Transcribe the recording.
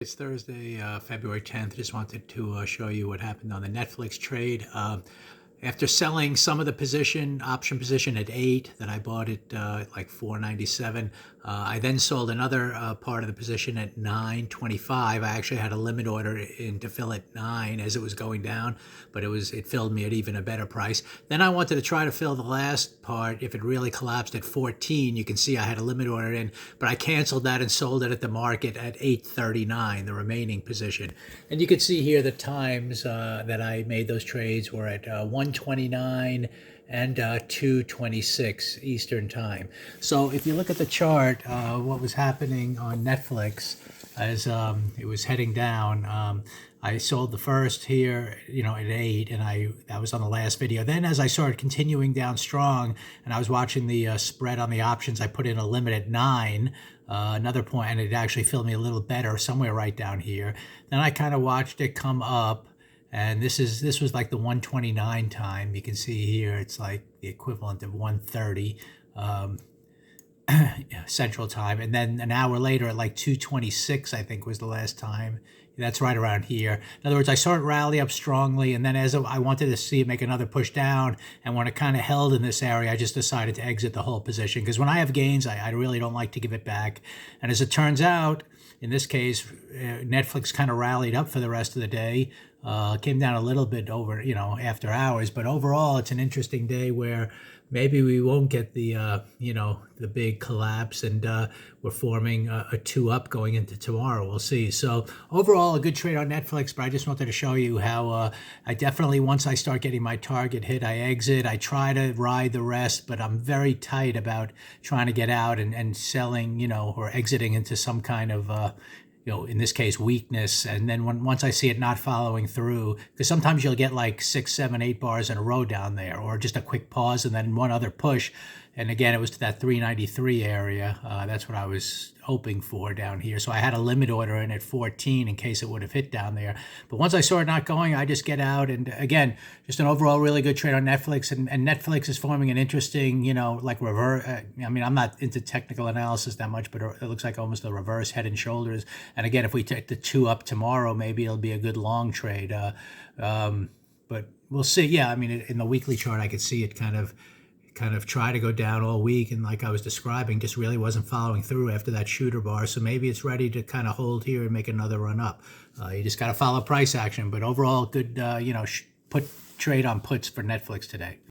It's Thursday, February 10th. Just wanted to show you what happened on the Netflix trade. After selling some of the option position at 8, that I bought it like 4.97. I then sold another part of the position at 9.25. I actually had a limit order in to fill at 9 as it was going down, but it filled me at even a better price. Then I wanted to try to fill the last part if it really collapsed at 14. You can see I had a limit order in, but I canceled that and sold it at the market at 8.39, the remaining position. And you can see here the times that I made those trades were at 1:29 and 2:26 Eastern time. So if you look at the chart, what was happening on Netflix as it was heading down, I sold the first here, at 8, and that was on the last video. Then as I started continuing down strong, and I was watching the spread on the options, I put in a limit at 9. Another point, and it actually filled me a little better, somewhere right down here. Then I kind of watched it come up. And this was like the 1:29 time. You can see here it's like the equivalent of 1:30 Central Time. And then an hour later at like 2:26, I think was the last time. That's right around here. In other words, I saw it rally up strongly, and then as I wanted to see it make another push down, and when it kind of held in this area, I just decided to exit the whole position. Because when I have gains, I really don't like to give it back. And as it turns out, in this case, Netflix kind of rallied up for the rest of the day. Came down a little bit over, after hours, but overall, it's an interesting day where maybe we won't get the, the big collapse, and we're forming a 2-up going into tomorrow. We'll see. So overall, a good trade on Netflix, but I just wanted to show you how I definitely, once I start getting my target hit, I exit. I try to ride the rest, but I'm very tight about trying to get out and selling, or exiting into some kind of, in this case, weakness. And then once I see it not following through, because sometimes you'll get like 6, 7, 8 bars in a row down there, or just a quick pause and then one other push. And again, it was to that 393 area. That's what I was hoping for down here. So I had a limit order in at 14 in case it would have hit down there. But once I saw it not going, I just get out. And again, just an overall really good trade on Netflix. And Netflix is forming an interesting, like reverse. I'm not into technical analysis that much, but it looks like almost a reverse Head and Shoulders. And again, if we take the 2 up tomorrow, maybe it'll be a good long trade. But we'll see. Yeah, in the weekly chart, I could see it kind of try to go down all week, and like I was describing, just really wasn't following through after that shooter bar. So maybe it's ready to kind of hold here and make another run up. You just got to follow price action, but overall good, put trade on puts for Netflix today.